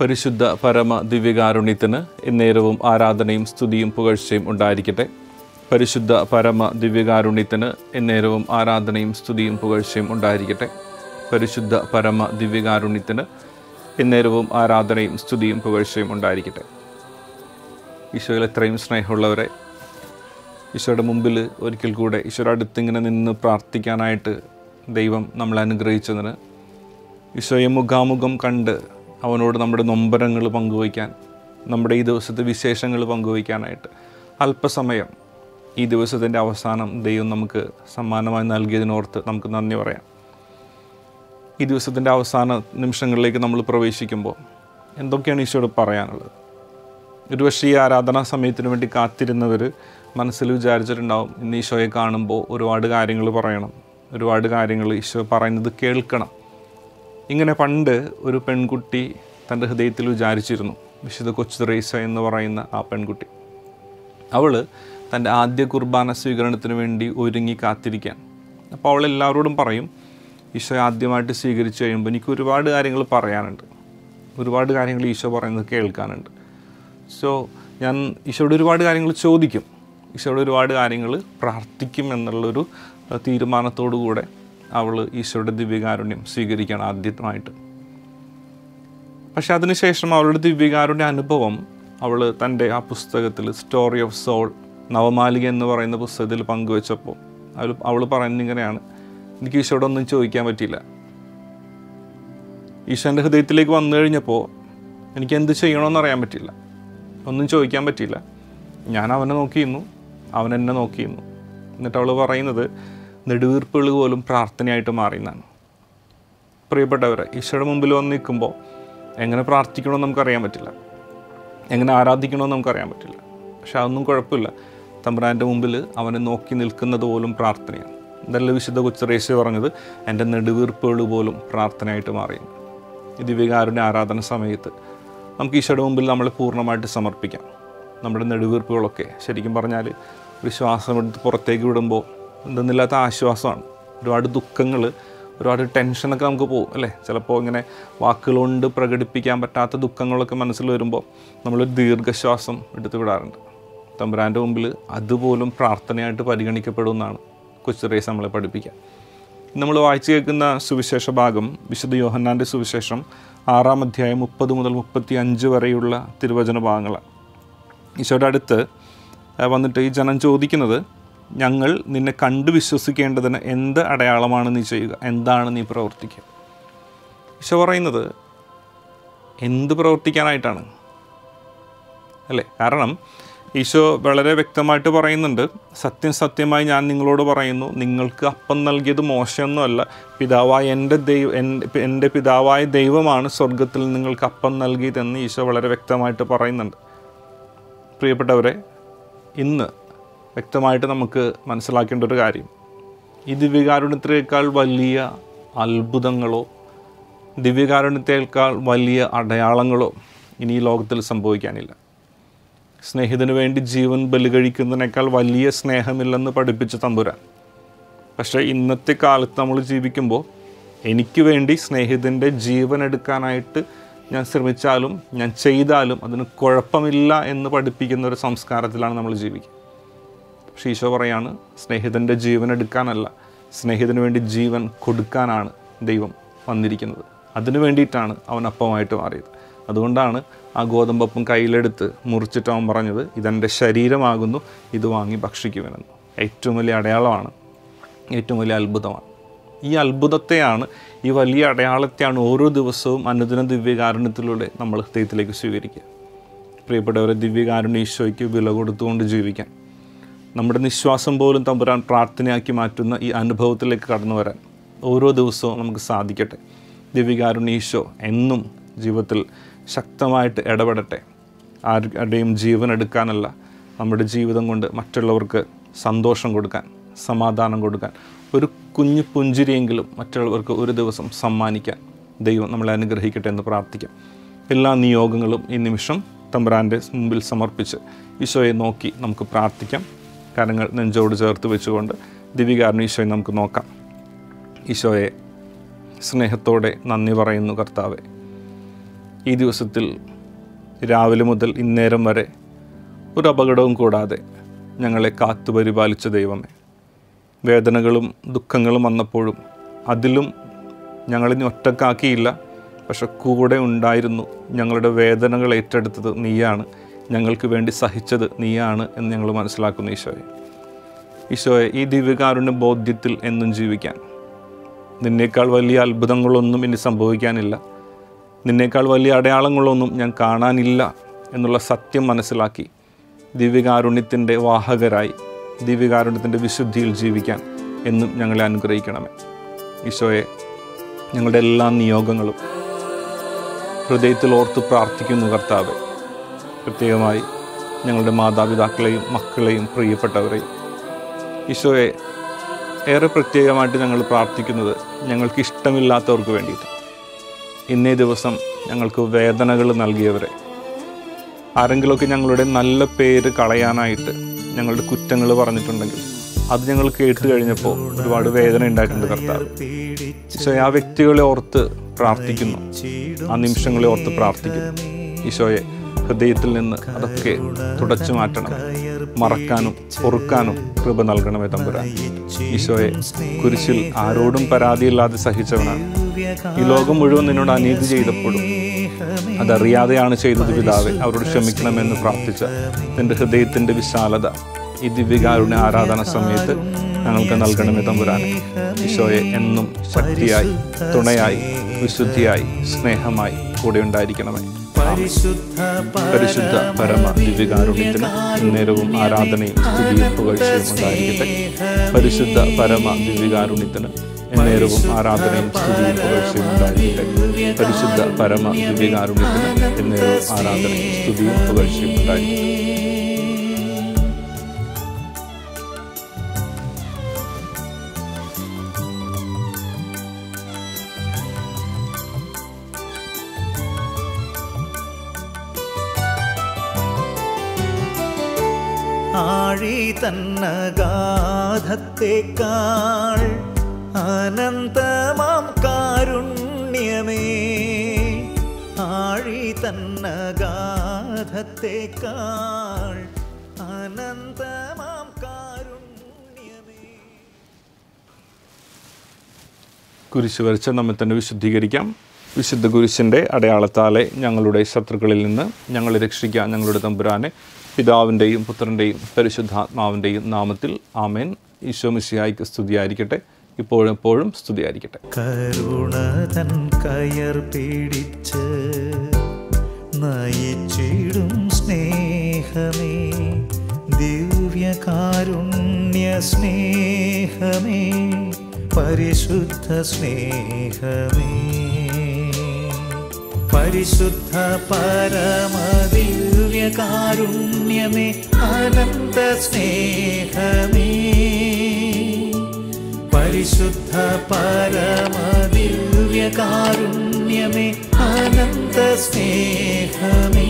പരിശുദ്ധ പരമ ദിവ്യകാരുണ്യത്തിന് എന്നേരവും ആരാധനയും സ്തുതിയും പുകഴ്ചയും ഉണ്ടായിരിക്കട്ടെ. പരിശുദ്ധ പരമ ദിവ്യകാരുണ്യത്തിന് എന്നേരവും ആരാധനയും സ്തുതിയും പുകഴ്ചയും ഉണ്ടായിരിക്കട്ടെ. പരിശുദ്ധ പരമ ദിവ്യകാരുണ്യത്തിന് എന്നേരവും ആരാധനയും സ്തുതിയും പുകഴ്ചയും ഉണ്ടായിരിക്കട്ടെ. ഈശോയിൽ എത്രയും സ്നേഹമുള്ളവരെ, ഈശോയുടെ മുമ്പിൽ ഒരിക്കൽ കൂടെ ഈശോയുടെ അടുത്തിങ്ങനെ നിന്ന് പ്രാർത്ഥിക്കാനായിട്ട് ദൈവം നമ്മളെ അനുഗ്രഹിച്ചതിന്, ഈശോയെ മുഖാമുഖം കണ്ട് അവനോട് നമ്മുടെ നൊമ്പരങ്ങൾ പങ്കുവയ്ക്കാൻ, നമ്മുടെ ഈ ദിവസത്തെ വിശേഷങ്ങൾ പങ്കുവയ്ക്കാനായിട്ട് അല്പസമയം ഈ ദിവസത്തിൻ്റെ അവസാനം ദൈവം നമുക്ക് സമ്മാനമായി നൽകിയതിനോർത്ത് നമുക്ക് നന്ദി പറയാം. ഈ ദിവസത്തിൻ്റെ അവസാന നിമിഷങ്ങളിലേക്ക് നമ്മൾ പ്രവേശിക്കുമ്പോൾ എന്തൊക്കെയാണ് ഈശോയോട് പറയാനുള്ളത്? ഒരുപക്ഷേ ഈ ആരാധനാ സമയത്തിന് വേണ്ടി കാത്തിരുന്നവർ മനസ്സിൽ വിചാരിച്ചിട്ടുണ്ടാവും, ഇന്ന് ഈശോയെ കാണുമ്പോൾ ഒരുപാട് കാര്യങ്ങൾ പറയണം, ഒരുപാട് കാര്യങ്ങൾ ഈശോ പറയുന്നത് കേൾക്കണം. ഇങ്ങനെ പണ്ട് ഒരു പെൺകുട്ടി തൻ്റെ ഹൃദയത്തിൽ വിചാരിച്ചിരുന്നു. വിശുദ്ധ കൊച്ചു തെരേസ എന്ന് പറയുന്ന ആ പെൺകുട്ടി, അവൾ തൻ്റെ ആദ്യ കുർബാന സ്വീകരണത്തിന് വേണ്ടി ഒരുങ്ങി കാത്തിരിക്കാൻ. അപ്പോൾ അവൾ എല്ലാവരോടും പറയും, ഈശോ ആദ്യമായിട്ട് സ്വീകരിച്ചു കഴിയുമ്പോൾ എനിക്ക് ഒരുപാട് കാര്യങ്ങൾ പറയാനുണ്ട്, ഒരുപാട് കാര്യങ്ങൾ ഈശോ പറയുന്നത് കേൾക്കാനുണ്ട്. സോ ഞാൻ ഈശോയോട് ഒരുപാട് കാര്യങ്ങൾ ചോദിക്കും, ഈശോയോട് ഒരുപാട് കാര്യങ്ങൾ പ്രാർത്ഥിക്കും എന്നുള്ളൊരു തീരുമാനത്തോടു കൂടെ അവൾ ഈശോയുടെ ദിവ്യകാരുണ്യം സ്വീകരിക്കുകയാണ് ആദ്യമായിട്ട്. പക്ഷെ അതിനുശേഷം അവളുടെ ദിവ്യകാരുണ്യ അനുഭവം അവൾ തൻ്റെ ആ പുസ്തകത്തിൽ സ്റ്റോറി ഓഫ് സോൾ, നവമാലിക എന്ന് പറയുന്ന പുസ്തകത്തിൽ പങ്കുവെച്ചപ്പോൾ അവൾ പറയുന്നത് ഇങ്ങനെയാണ്: എനിക്ക് ഈശോയോടൊന്നും ചോദിക്കാൻ പറ്റിയില്ല. ഈശോൻ്റെ ഹൃദയത്തിലേക്ക് വന്നു കഴിഞ്ഞപ്പോൾ എനിക്ക് എന്ത് ചെയ്യണമെന്ന് അറിയാൻ പറ്റില്ല, ഒന്നും ചോദിക്കാൻ പറ്റിയില്ല. ഞാൻ അവനെ നോക്കിയിരുന്നു, അവൻ എന്നെ നോക്കിയിരുന്നു. എന്നിട്ട് അവൾ പറയുന്നത് നെടുവീർപ്പുകൾ പോലും പ്രാർത്ഥനയായിട്ട് മാറിയെന്നാണ്. പ്രിയപ്പെട്ടവരെ, ഈശോയുടെ മുമ്പിൽ വന്ന് നിൽക്കുമ്പോൾ എങ്ങനെ പ്രാർത്ഥിക്കണമെന്ന് നമുക്കറിയാൻ പറ്റില്ല, എങ്ങനെ ആരാധിക്കണമെന്ന് നമുക്കറിയാൻ പറ്റില്ല. പക്ഷെ അതൊന്നും കുഴപ്പമില്ല. തമ്പുരാൻ്റെ മുമ്പിൽ അവനെ നോക്കി നിൽക്കുന്നത് പോലും പ്രാർത്ഥനയാണ്. ഇതല്ല വിശുദ്ധ കൊച്ചു തെരേസ പറഞ്ഞത്, എൻ്റെ നെടുവീർപ്പുകൾ പോലും പ്രാർത്ഥനയായിട്ട് മാറിയെന്ന്. ഈ ദിവ്യകാരുണ്യ ആരാധന സമയത്ത് നമുക്ക് ഈശോയുടെ മുമ്പിൽ നമ്മളെ പൂർണ്ണമായിട്ട് സമർപ്പിക്കാം. നമ്മുടെ നെടുവീർപ്പുകളൊക്കെ ശരിക്കും പറഞ്ഞാൽ ഒരു ശ്വാസം എടുത്ത് പുറത്തേക്ക് വിടുമ്പോൾ എന്തെന്നില്ലാത്ത ആശ്വാസമാണ്. ഒരുപാട് ദുഃഖങ്ങൾ, ഒരുപാട് ടെൻഷനൊക്കെ നമുക്ക് പോകും അല്ലേ? ചിലപ്പോൾ ഇങ്ങനെ വാക്കുകളുകൊണ്ട് പ്രകടിപ്പിക്കാൻ പറ്റാത്ത ദുഃഖങ്ങളൊക്കെ മനസ്സിൽ വരുമ്പോൾ നമ്മളൊരു ദീർഘശ്വാസം എടുത്ത് വിടാറുണ്ട്. തമ്പുരാൻ്റെ മുമ്പിൽ അതുപോലും പ്രാർത്ഥനയായിട്ട് പരിഗണിക്കപ്പെടുമെന്നാണ് കൊച്ചു തെരേസ നമ്മളെ പഠിപ്പിക്കുക. നമ്മൾ വായിച്ചു കേൾക്കുന്ന സുവിശേഷ ഭാഗം വിശുദ്ധ യോഹന്നാൻ്റെ സുവിശേഷം 6-ാം അധ്യായം 30 മുതൽ 35 വരെയുള്ള തിരുവചന ഭാഗങ്ങളാണ്. ഈശോയുടെ അടുത്ത് വന്നിട്ട് ഈ ജനം ചോദിക്കുന്നത്, ഞങ്ങൾ നിന്നെ കണ്ടു വിശ്വസിക്കേണ്ടതിന് എന്ത് അടയാളമാണ് നീ ചെയ്യുക, എന്താണ് നീ പ്രവർത്തിക്കുക? ഈശോ പറയുന്നത് എന്ത് പ്രവർത്തിക്കാനായിട്ടാണ് അല്ലേ? കാരണം ഈശോ വളരെ വ്യക്തമായിട്ട് പറയുന്നുണ്ട്, സത്യം സത്യമായി ഞാൻ നിങ്ങളോട് പറയുന്നു, നിങ്ങൾക്ക് അപ്പം നൽകിയത് മോശമൊന്നുമല്ല, എൻ്റെ പിതാവായ ദൈവമാണ് സ്വർഗത്തിൽ നിങ്ങൾക്ക് അപ്പം നൽകിയതെന്ന് ഈശോ വളരെ വ്യക്തമായിട്ട് പറയുന്നുണ്ട്. പ്രിയപ്പെട്ടവരെ, ഇന്ന് വ്യക്തമായിട്ട് നമുക്ക് മനസ്സിലാക്കേണ്ട ഒരു കാര്യം, ഈ ദിവ്യകാരുണ്യത്തേക്കാൾ വലിയ അത്ഭുതങ്ങളോ ദിവ്യകാരുണ്യത്തേക്കാൾ വലിയ അടയാളങ്ങളോ ഇനി ഈ ലോകത്തിൽ സംഭവിക്കാനില്ല. സ്നേഹിതന് വേണ്ടി ജീവൻ ബലികഴിക്കുന്നതിനേക്കാൾ വലിയ സ്നേഹമില്ലെന്ന് പഠിപ്പിച്ച തമ്പുരാൻ. പക്ഷേ ഇന്നത്തെ കാലത്ത് നമ്മൾ ജീവിക്കുമ്പോൾ എനിക്ക് വേണ്ടി സ്നേഹിതൻ്റെ ജീവൻ എടുക്കാനായിട്ട് ഞാൻ ശ്രമിച്ചാലും ഞാൻ ചെയ്താലും അതിന് കുഴപ്പമില്ല എന്ന് പഠിപ്പിക്കുന്ന ഒരു സംസ്കാരത്തിലാണ് നമ്മൾ ജീവിക്കുക. പക്ഷേ ഈശോ പറയാണ്, സ്നേഹിതൻ്റെ ജീവൻ എടുക്കാനല്ല, സ്നേഹിതന് വേണ്ടി ജീവൻ കൊടുക്കാനാണ് ദൈവം വന്നിരിക്കുന്നത്. അതിനു വേണ്ടിയിട്ടാണ് അവൻ അപ്പമായിട്ട് മാറിയത്. അതുകൊണ്ടാണ് ആ ഗോതമ്പപ്പം കയ്യിലെടുത്ത് മുറിച്ചിട്ട് അവൻ പറഞ്ഞത്, ഇതെൻ്റെ ശരീരമാകുന്നു, ഇത് വാങ്ങി ഭക്ഷിക്കുമെന്ന്. ഏറ്റവും വലിയ അടയാളമാണ്, ഏറ്റവും വലിയ അത്ഭുതമാണ്. ഈ അത്ഭുതത്തെയാണ്, ഈ വലിയ അടയാളത്തെയാണ് ഓരോ ദിവസവും അനുദിന ദിവ്യകാരുണ്യത്തിലൂടെ നമ്മൾ ഹൃദയത്തിലേക്ക് സ്വീകരിക്കുക. പ്രിയപ്പെട്ടവരെ, ദിവ്യകാരുണ്യ ഈശോയ്ക്ക് വില കൊടുത്തുകൊണ്ട് ജീവിക്കാൻ, നമ്മുടെ നിശ്വാസം പോലും തമ്പുരാൻ പ്രാർത്ഥനയാക്കി മാറ്റുന്ന ഈ അനുഭവത്തിലേക്ക് കടന്നു വരാൻ ഓരോ ദിവസവും നമുക്ക് സാധിക്കട്ടെ. ദിവ്യകാരുണ്യ ഈശോ എന്നും ജീവിതത്തിൽ ശക്തമായിട്ട് ഇടപെടട്ടെ. ആരുടെയും ജീവൻ എടുക്കാനല്ല, നമ്മുടെ ജീവിതം കൊണ്ട് മറ്റുള്ളവർക്ക് സന്തോഷം കൊടുക്കാൻ, സമാധാനം കൊടുക്കാൻ, ഒരു കുഞ്ഞു പുഞ്ചിരിയെങ്കിലും മറ്റുള്ളവർക്ക് ഒരു ദിവസം സമ്മാനിക്കാൻ ദൈവം നമ്മളെ അനുഗ്രഹിക്കട്ടെ എന്ന് പ്രാർത്ഥിക്കാം. എല്ലാ നിയോഗങ്ങളും ഈ നിമിഷം തമ്പുരാൻ്റെ മുമ്പിൽ സമർപ്പിച്ച് ഈശോയെ നോക്കി നമുക്ക് പ്രാർത്ഥിക്കാം. കരങ്ങൾ നെഞ്ചോട് ചേർത്ത് വെച്ചുകൊണ്ട് ദിവ്യകാരുണ്യ ഈശോയെ നമുക്ക് നോക്കാം. ഈശോയെ സ്നേഹത്തോടെ നന്ദി പറയുന്നു കർത്താവേ. ഈ ദിവസത്തിൽ രാവിലെ മുതൽ ഇന്നേരം വരെ ഒരു അപകടവും കൂടാതെ ഞങ്ങളെ കാത്തു പരിപാലിച്ച ദൈവമേ, വേദനകളും ദുഃഖങ്ങളും വന്നപ്പോഴും അതിലും ഞങ്ങളിനി ഒറ്റക്കാക്കിയില്ല, പക്ഷെ കൂടെ ഉണ്ടായിരുന്നു. ഞങ്ങളുടെ വേദനകൾ ഏറ്റെടുത്തത് നീയാണ്, ഞങ്ങൾക്ക് വേണ്ടി സഹിച്ചത് നീയാണ് എന്ന് ഞങ്ങൾ മനസ്സിലാക്കുന്നു. ഈശോയെ, ഈ ദിവ്യകാരുണ്യ ബോധ്യത്തിൽ എന്നും ജീവിക്കാൻ, നിന്നേക്കാൾ വലിയ അത്ഭുതങ്ങളൊന്നും ഇനി സംഭവിക്കാനില്ല, നിന്നേക്കാൾ വലിയ അടയാളങ്ങളൊന്നും ഞാൻ കാണാനില്ല എന്നുള്ള സത്യം മനസ്സിലാക്കി ദിവ്യകാരുണ്യത്തിൻ്റെ വാഹകരായി ദിവ്യകാരുണ്യത്തിൻ്റെ വിശുദ്ധിയിൽ ജീവിക്കാൻ എന്നും ഞങ്ങളെ അനുഗ്രഹിക്കണമേ. ഈശോയെ, ഞങ്ങളുടെ എല്ലാ നിയോഗങ്ങളും ഹൃദയത്തിൽ ഓർത്ത് പ്രാർത്ഥിക്കുന്നു കർത്താവേ. പ്രത്യേകമായി ഞങ്ങളുടെ മാതാപിതാക്കളെയും മക്കളെയും പ്രിയപ്പെട്ടവരെയും. ഈശോയെ, ഏറെ പ്രത്യേകമായിട്ട് ഞങ്ങൾ പ്രാർത്ഥിക്കുന്നത് ഞങ്ങൾക്ക് ഇഷ്ടമില്ലാത്തവർക്ക് വേണ്ടിയിട്ട്. ഇന്നേ ദിവസം ഞങ്ങൾക്ക് വേദനകൾ നൽകിയവരെ, ആരെങ്കിലുമൊക്കെ ഞങ്ങളുടെ നല്ല പേര് കളയാനായിട്ട് ഞങ്ങളുടെ കുറ്റങ്ങൾ പറഞ്ഞിട്ടുണ്ടെങ്കിൽ അത് ഞങ്ങൾ കേട്ട് കഴിഞ്ഞപ്പോൾ ഒരുപാട് വേദന ഉണ്ടായിട്ടുണ്ട് കർത്താവ്. ഈശോയെ, ആ വ്യക്തികളെ ഓർത്ത് പ്രാർത്ഥിക്കുന്നു, ആ നിമിഷങ്ങളെ ഓർത്ത് പ്രാർത്ഥിക്കുന്നു. ഈശോയെ, ഹൃദയത്തിൽ നിന്ന് അതൊക്കെ തുടച്ചു മാറ്റണം, മറക്കാനും പൊറുക്കാനും കൃപ നൽകണമേ തമ്പുരാൻ. ഈശോയെ, കുരിശിൽ ആരോടും പരാതിയില്ലാതെ സഹിച്ചവനാണ്. ഈ ലോകം മുഴുവൻ നിന്നോട് അനീതി ചെയ്തപ്പോഴും അതറിയാതെയാണ് ചെയ്തത് പിതാവേ, അവരോട് ക്ഷമിക്കണമെന്ന് പ്രാർത്ഥിച്ച നിന്റെ ഹൃദയത്തിൻ്റെ വിശാലത ഈ ദിവ്യകാരുണ്യ ആരാധന സമയത്ത് ഞങ്ങൾക്ക് നൽകണമേ തമ്പുരാനെ. ഈശോയെ, എന്നും ശക്തിയായി, തുണയായി, വിശുദ്ധിയായി, സ്നേഹമായി കൂടെ ഉണ്ടായിരിക്കണമേ. പരിശുദ്ധ പരമ ദിവ്യകാരുണ്യത്തിന് നേരവും ആരാധനയും സ്തുതിയും പുകഴ്ചയും ഉണ്ടായിരിക്കട്ടെ. പരിശുദ്ധ പരമ ദിവ്യകാരുണ്യത്തിന് നേരവും ആരാധനയും സ്തുതിയും പുകഴ്ചയും ഉണ്ടായിരിക്കട്ടെ. പരിശുദ്ധ പരമ ദിവ്യകാരുണ്യത്തിന് നേരവും ആരാധനയും സ്തുതിയും പുകഴ്ചയും ഉണ്ടായിരിക്കട്ടെ. ആഴി തന്നഗാധത്തേക്കാൾ അനന്തമാം കാരുണ്യമേ, ആഴി തന്നഗാധത്തേക്കാൾ അനന്തമാം കാരുണ്യമേ. കുരിശ് വരച്ച നമ്മെ തന്നെ വിശുദ്ധീകരിക്കാം. വിശുദ്ധ കുരിശിൻ്റെ അടയാളത്താലെ ഞങ്ങളുടെ ശത്രുക്കളിൽ നിന്ന് ഞങ്ങളെ രക്ഷിക്കാൻ ഞങ്ങളുടെ തമ്പുരാനെ, പിതാവിൻ്റെയും പുത്രൻ്റെയും പരിശുദ്ധാത്മാവിൻ്റെയും നാമത്തിൽ ആമേൻ. ഈശോ മിശിഹായ്ക്ക് സ്തുതിയായിരിക്കട്ടെ, ഇപ്പോഴും എപ്പോഴും സ്തുതിയായിരിക്കട്ടെ. കരുണതൻ കയർ പിടിച്ച് നയിച്ചിടും സ്നേഹമേ, ദിവ്യകാരുണ്യ സ്നേഹമേ, പരിശുദ്ധ സ്നേഹമേ, പരിശുദ്ധ പരമദിവ്യകാരുണ്യമേ, അനന്ത സ്നേഹമേ, പരിശുദ്ധ പരമദിവ്യകാരുണ്യമേ, അനന്ത സ്നേഹമേ.